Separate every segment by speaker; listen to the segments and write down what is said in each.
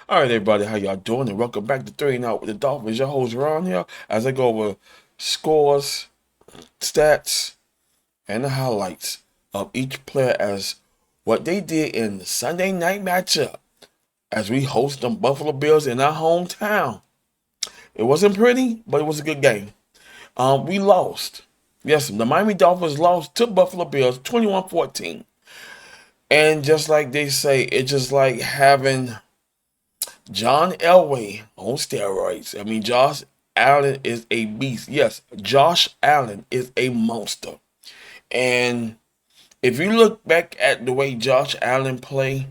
Speaker 1: All right, everybody, how y'all doing? And welcome back to Three and Out with the Dolphins. Your host Ron here as I go over scores, stats, and the highlights of each player as what they did in the Sunday night matchup as we host the Buffalo Bills in our hometown. It wasn't pretty, but it was a good game. We lost. Yes, the Miami Dolphins lost to Buffalo Bills 21-14. And just like they say, it's just like having John Elway on steroids. I mean, Josh Allen is a beast. Yes, Josh Allen is a monster. And if you look back at the way Josh Allen play,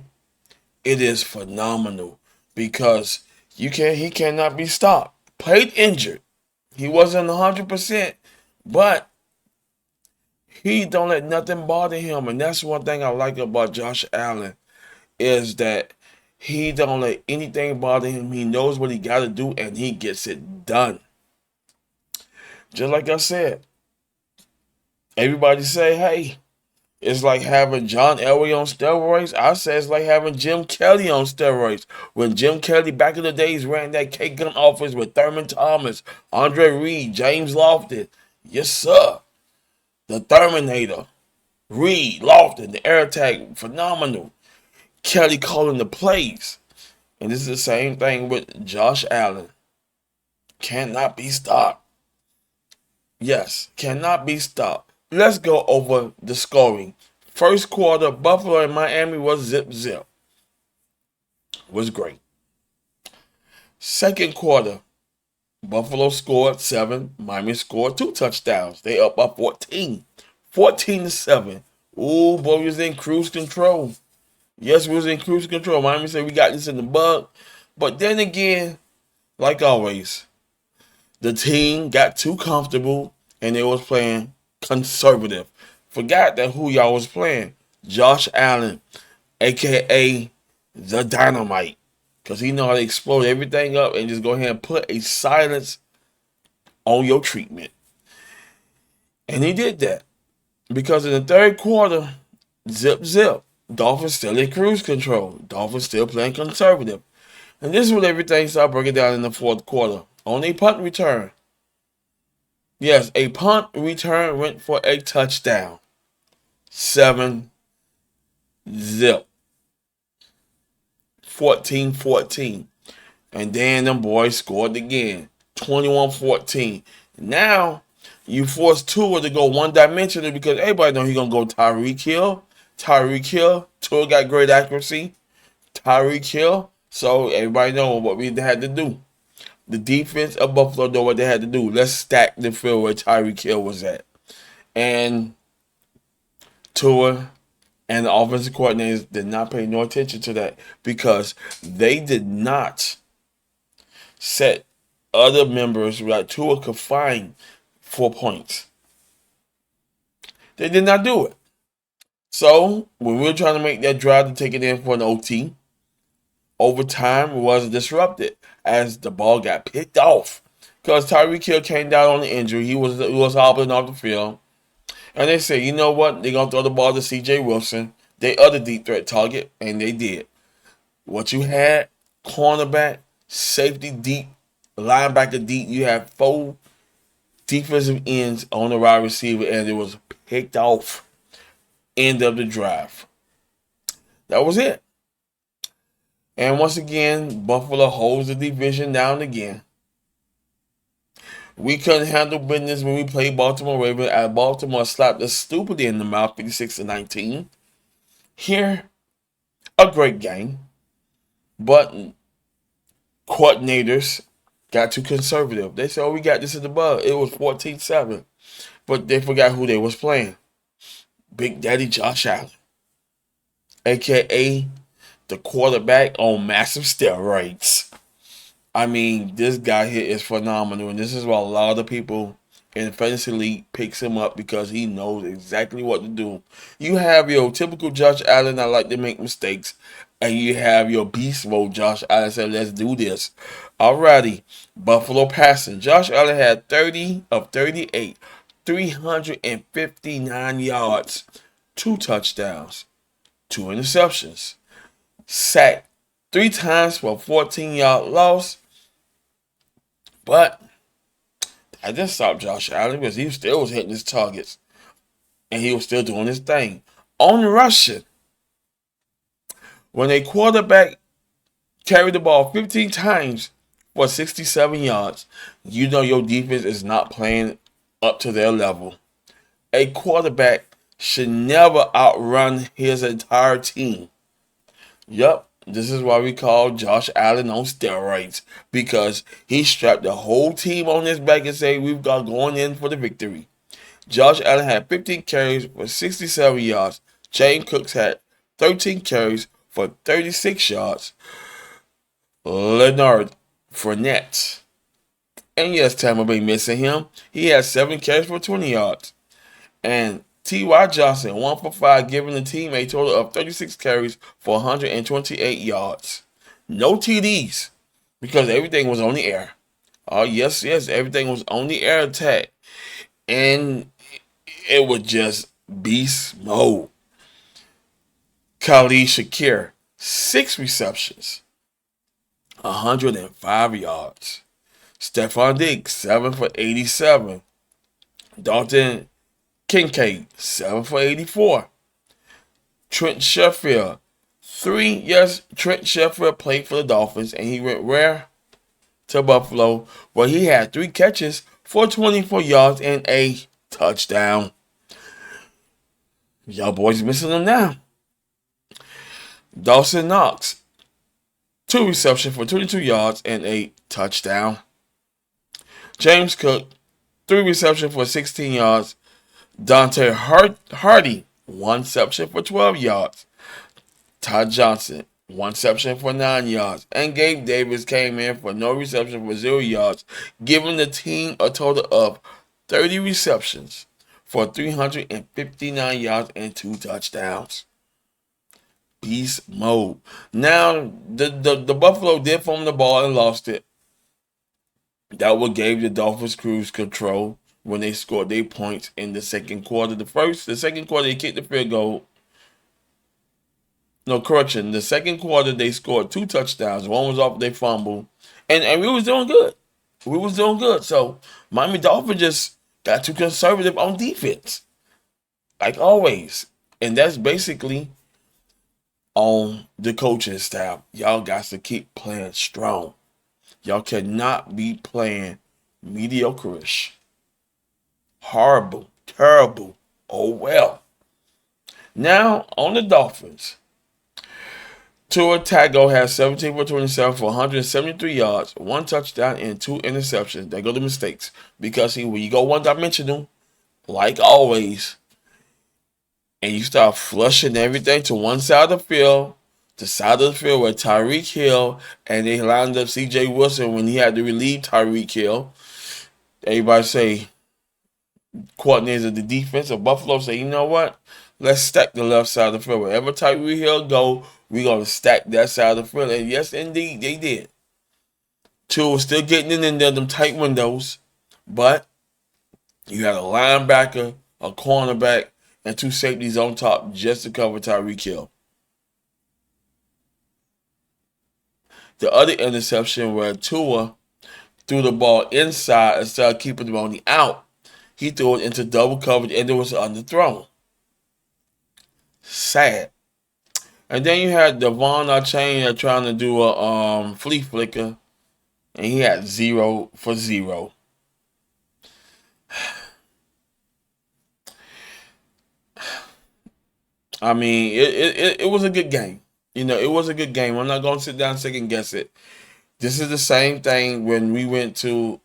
Speaker 1: it is phenomenal because he cannot be stopped. Played injured. He wasn't 100%, but he don't let nothing bother him. And that's one thing I like about Josh Allen is that he don't let anything bother him. He knows what he got to do, and he gets it done. Just like I said, everybody say, hey, it's like having John Elway on steroids. I say it's like having Jim Kelly on steroids. When Jim Kelly back in the days ran that K-Gun office with Thurman Thomas, Andre Reed, James Lofton. Yes, sir. The Terminator. Reed, Lofton, the air attack, phenomenal. Kelly calling the plays. And this is the same thing with Josh Allen. Cannot be stopped. Yes, cannot be stopped. Let's go over the scoring. First quarter, Buffalo and Miami was zip. Was great. Second quarter, Buffalo scored 7. Miami scored 2 touchdowns. They up by 14. 14-7. Ooh, boy, we was in cruise control. Yes, we was in cruise control. Miami said we got this in the bug. But then again, like always, the team got too comfortable and they was playing conservative. Forgot that who y'all was playing. Josh Allen, aka the Dynamite. Because he know how to explode everything up and just go ahead and put a silence on your treatment. And he did that. Because in the third quarter, zip. Dolphins still in cruise control. Dolphins still playing conservative. And this is when everything started breaking down in the fourth quarter. On a punt return. Yes, a punt return went for a touchdown. 7-0. 14-14. And then them boys scored again. 21-14. Now, you force Tua to go one-dimensional because everybody know he's going to go Tyreek Hill. Tua got great accuracy. Tyreek Hill. So everybody know what we had to do. The defense of Buffalo know what they had to do. Let's stack the field where Tyreek Hill was at. And Tua and the offensive coordinators did not pay no attention to that because they did not set other members like Tua could find 4 points. They did not do it. So when we were trying to make that drive to take it in for an OT, overtime was disrupted as the ball got picked off because Tyreek Hill came down on the injury. He was hobbling off the field. And they said, you know what? They're going to throw the ball to C.J. Wilson, their other deep threat target, and they did. What you had, cornerback, safety deep, linebacker deep, you had 4 defensive ends on the wide receiver, and it was picked off. End of the drive. That was it. And once again, Buffalo holds the division down again. We couldn't handle business when we played Baltimore Ravens, as Baltimore slapped us stupidly in the mouth 56-19. Here, a great game. But coordinators got too conservative. They said, oh, we got this in the bug. It was 14-7. But they forgot who they was playing. Big Daddy Josh Allen. A.K.A. the quarterback on massive steroids. I mean, this guy here is phenomenal, and this is why a lot of people in the fantasy league picks him up because he knows exactly what to do. You have your typical Josh Allen that like to make mistakes, and you have your beast mode Josh Allen said, let's do this. Alrighty, Buffalo passing. Josh Allen had 30 of 38, 359 yards, 2 touchdowns, 2 interceptions, sack 3 times for a 14-yard loss. But I just stopped Josh Allen because he still was hitting his targets. And he was still doing his thing. On rushing, when a quarterback carried the ball 15 times for 67 yards, you know your defense is not playing up to their level. A quarterback should never outrun his entire team. Yup, this is why we call Josh Allen on steroids, because he strapped the whole team on his back and said, we've got going in for the victory. Josh Allen had 15 carries for 67 yards. James Cooks had 13 carries for 36 yards. Leonard Fournette, and yes, Tampa Bay missing him, he had 7 carries for 20 yards. And T.Y. Johnson, 1 for 5, giving the team a total of 36 carries for 128 yards. No TDs, because everything was on the air. Oh, yes, everything was on the air attack. And it was just beast mode. Khalid Shakir, 6 receptions, 105 yards. Stephon Diggs, 7 for 87. Dalton Kincaid, 7 for 84. Trent Sheffield, 3. Yes, Trent Sheffield played for the Dolphins, and he went where? To Buffalo, where he had 3 catches for 24 yards and a touchdown. Y'all boys missing them now. Dawson Knox, 2 receptions for 22 yards and a touchdown. James Cook, 3 receptions for 16 yards. Dante Hardy, 1 reception for 12 yards. Todd Johnson, 1 reception for 9 yards. And Gabe Davis came in for no reception for 0 yards, giving the team a total of 30 receptions for 359 yards and 2 touchdowns. Beast mode. Now, the Buffalo did fumble the ball and lost it. That what gave the Dolphins cruise control when they scored their points in the second quarter. The second quarter, they kicked the field goal. No, correction. The second quarter, they scored 2 touchdowns. One was off their fumble. And we was doing good. So, Miami Dolphins just got too conservative on defense. Like always. And that's basically on the coaching staff. Y'all got to keep playing strong. Y'all cannot be playing mediocre-ish. Horrible. Terrible. Oh well. Now, on the Dolphins. Tua Tagovailoa has 17 for 27 for 173 yards, 1 touchdown, and 2 interceptions. There go the mistakes. Because when you go one-dimensional, like always, and you start flushing everything to one side of the field, the side of the field where Tyreek Hill, and they lined up C.J. Wilson when he had to relieve Tyreek Hill. Everybody say, coordinators of the defense of Buffalo say, you know what? Let's stack the left side of the field. Wherever Tyreek Hill go, we're going to stack that side of the field. And yes, indeed, they did. Two was still getting in there, them tight windows. But you had a linebacker, a cornerback, and 2 safeties on top just to cover Tyreek Hill. The other interception where Tua threw the ball inside instead of keeping the ball out. He threw it into double coverage and it was underthrown. Sad. And then you had Devon Achane trying to do a flea flicker, and he had 0 for 0. I mean, it was a good game. You know, it was a good game. I'm not going to sit down and second guess it. This is the same thing when we went to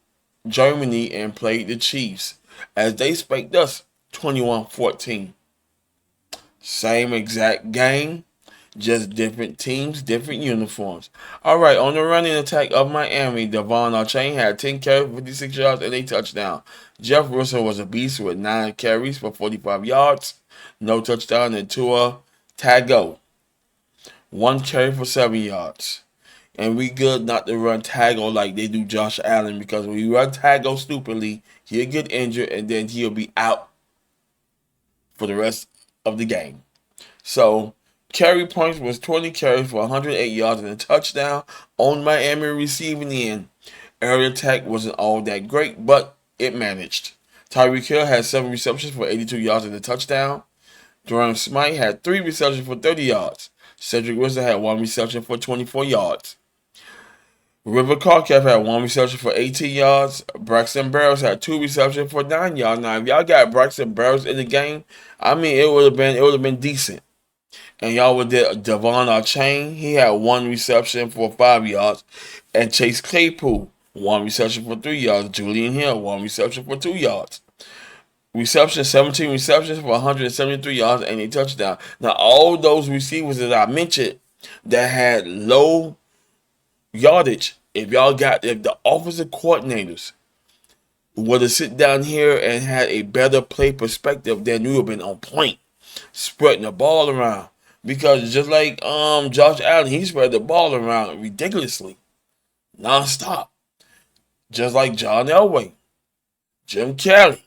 Speaker 1: Germany and played the Chiefs, as they spanked us 21-14. Same exact game, just different teams, different uniforms. All right, on the running attack of Miami, Devon Achane had 10 carries, 56 yards, and a touchdown. Jeff Wilson was a beast with 9 carries for 45 yards, no touchdown, and Tua Tagovailoa, 1 carry for 7 yards. And we good not to run Tago like they do Josh Allen, because when you run Tago stupidly, he'll get injured and then he'll be out for the rest of the game. So carry points was 20 carries for 108 yards and a touchdown on Miami receiving end. Air attack wasn't all that great, but it managed. Tyreek Hill had 7 receptions for 82 yards and a touchdown. Durham Smythe had 3 receptions for 30 yards. Cedric Wilson had 1 reception for 24 yards. River Carcap had 1 reception for 18 yards. Braxton Barrows had 2 receptions for 9 yards. Now, if y'all got Braxton Barrows in the game, I mean, it would have been decent. And y'all would did Devon Archain. He had 1 reception for 5 yards. And Chase Claypool, 1 reception for 3 yards. Julian Hill, 1 reception for 2 yards. 17 receptions for 173 yards and a touchdown. Now, all those receivers that I mentioned that had low yardage, if the offensive coordinators would have sit down here and had a better play perspective, then we would have been on point, spreading the ball around. Because just like Josh Allen, he spread the ball around ridiculously, nonstop. Just like John Elway, Jim Kelly,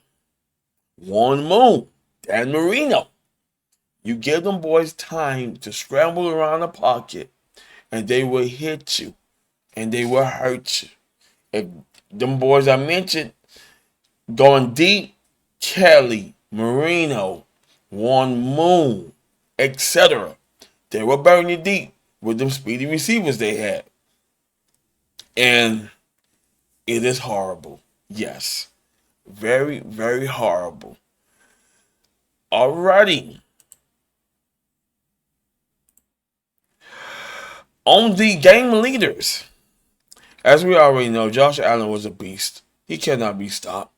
Speaker 1: Warren Moon, Dan Marino. You give them boys time to scramble around the pocket, and they will hit you, and they will hurt you. If them boys I mentioned going deep, Kelly, Marino, Warren Moon, etc., they will burn you deep with them speedy receivers they had. And it is horrible. Yes. Very, very horrible. Alrighty. On the game leaders. As we already know, Josh Allen was a beast. He cannot be stopped.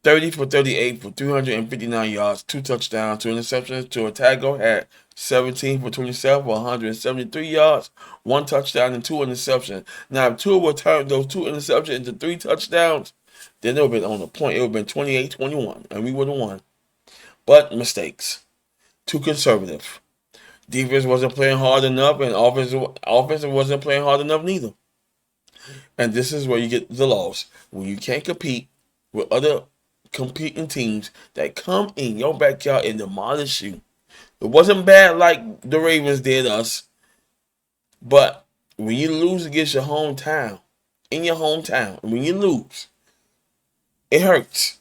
Speaker 1: 30 for 38 for 359 yards, 2 touchdowns, 2 interceptions. Tua Tagovailoa had 17 for 27 for 173 yards, 1 touchdown, and 2 interceptions. Now, if Tua would turn those 2 interceptions into 3 touchdowns, then it would have been on the point. It would have been 28-21, and we would have won. But mistakes. Too conservative. Defense wasn't playing hard enough, and offense wasn't playing hard enough neither. And this is where you get the loss. When you can't compete with other competing teams that come in your backyard and demolish you. It wasn't bad like the Ravens did us, but when you lose against your hometown, in your hometown, when you lose, it hurts.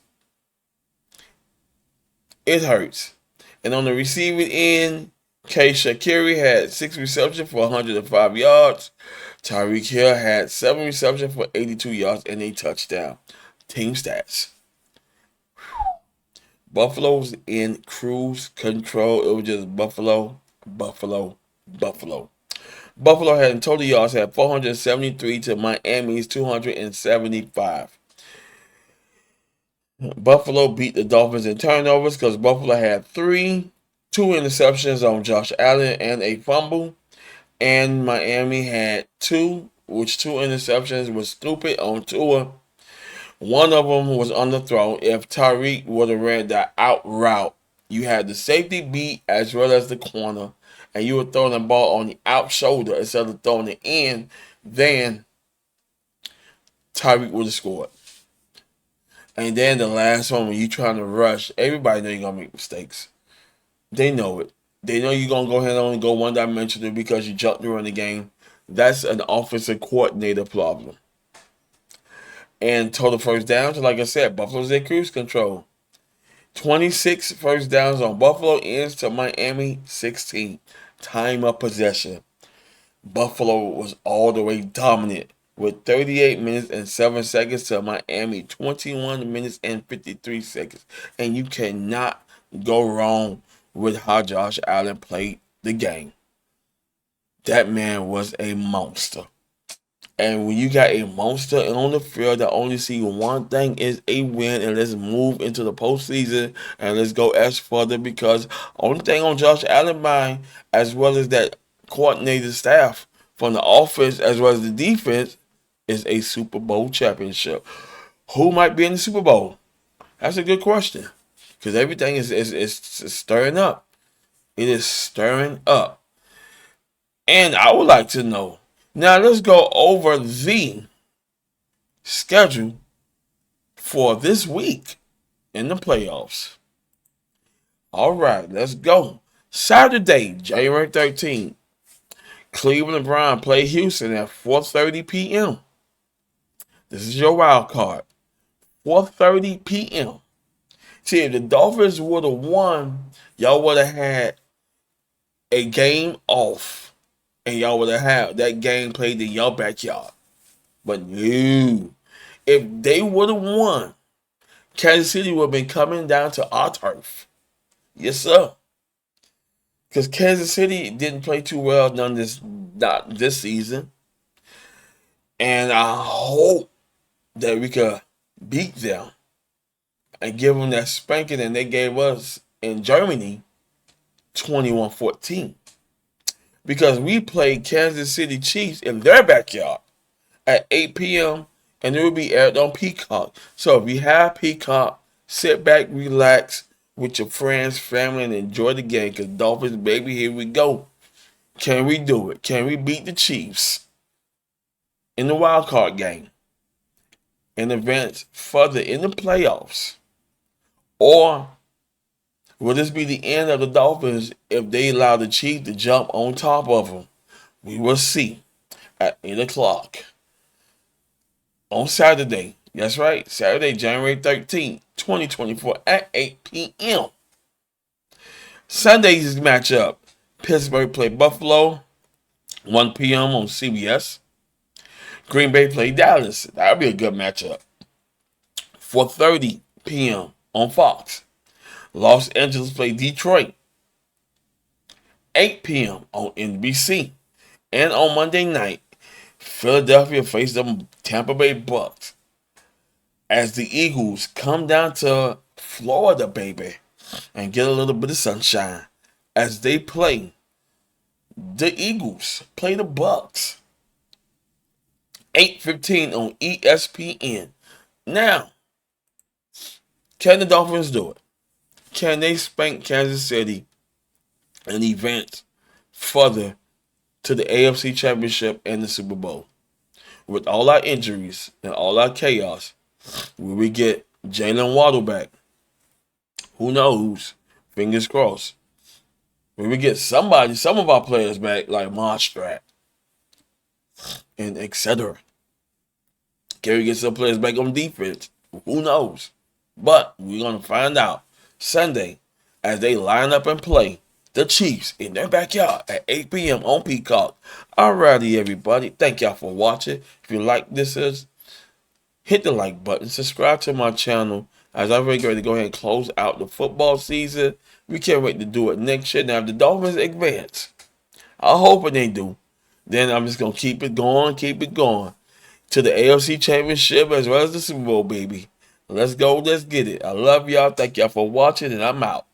Speaker 1: It hurts. And on the receiving end, K. Shakiri had 6 receptions for 105 yards. Tyreek Hill had 7 receptions for 82 yards and a touchdown. Team stats. Buffalo was in cruise control. It was just Buffalo, Buffalo, Buffalo. Buffalo had in total yards had 473 to Miami's 275. Buffalo beat the Dolphins in turnovers because Buffalo had 2 interceptions on Josh Allen and a fumble. And Miami had 2 interceptions was stupid on Tua. One of them was on the throw. If Tyreek would have ran that out route, you had the safety beat as well as the corner, and you were throwing the ball on the out shoulder instead of throwing it in, then Tyreek would have scored. And then the last one, when you trying to rush, everybody know you're going to make mistakes. They know it. They know you're going to go ahead and only go one-dimensional because you jumped during the game. That's an offensive coordinator problem. And total first downs, like I said, Buffalo's in cruise control. 26 first downs on Buffalo ends to Miami 16. Time of possession. Buffalo was all the way dominant with 38 minutes and 7 seconds to Miami 21 minutes and 53 seconds. And you cannot go wrong with how Josh Allen played the game. That man was a monster. And when you got a monster on the field that only see one thing is a win, and let's move into the postseason and let's go as further, because only thing on Josh Allen's mind, as well as that coordinated staff from the offense as well as the defense, is a Super Bowl championship. Who might be in the Super Bowl? That's a good question, because everything is stirring up. It is stirring up. And I would like to know. Now let's go over the schedule for this week in the playoffs. All right, let's go. Saturday, January 13th, Cleveland Browns play Houston at 4:30 p.m. This is your wild card. 4:30 p.m. See, if the Dolphins would have won, y'all would have had a game off, and y'all would have had that game played in your backyard. But no, if they would have won, Kansas City would have been coming down to our turf. Yes, sir. Because Kansas City didn't play too well not this season. And I hope that we could beat them and give them that spanking that they gave us in Germany 21-14. Because we played Kansas City Chiefs in their backyard at 8 p.m. and it will be aired on Peacock. So if you have Peacock, sit back, relax with your friends, family, and enjoy the game. Because Dolphins, baby, here we go. Can we do it? Can we beat the Chiefs in the wild card game and advance further in the playoffs? Or will this be the end of the Dolphins if they allow the Chiefs to jump on top of them? We will see at 8 o'clock on Saturday. That's right, Saturday, January 13th, 2024 at 8 p.m. Sunday's matchup, Pittsburgh play Buffalo, 1 p.m. on CBS. Green Bay play Dallas. That'll be a good matchup. 4:30 p.m. on Fox. Los Angeles play Detroit. 8 p.m. on NBC. And on Monday night, Philadelphia face the Tampa Bay Bucks as the Eagles come down to Florida, baby, and get a little bit of sunshine as they play the Eagles, play the Bucks. 8:15 on ESPN. Now, can the Dolphins do it? Can they spank Kansas City and advance further to the AFC Championship and the Super Bowl? With all our injuries and all our chaos, will we get Jalen Waddle back? Who knows? Fingers crossed. Will we get some of our players back, like Monstrat and etc.? Can we get some players back on defense? Who knows? But we're going to find out Sunday as they line up and play the Chiefs in their backyard at 8 p.m. on Peacock. Alrighty, everybody. Thank y'all for watching. If you like this, hit the like button. Subscribe to my channel as I'm ready to go ahead and close out the football season. We can't wait to do it next year. Now, if the Dolphins advance, I hope they do. Then I'm just going to keep it going to the AFC Championship as well as the Super Bowl, baby. Let's go. Let's get it. I love y'all. Thank y'all for watching, and I'm out.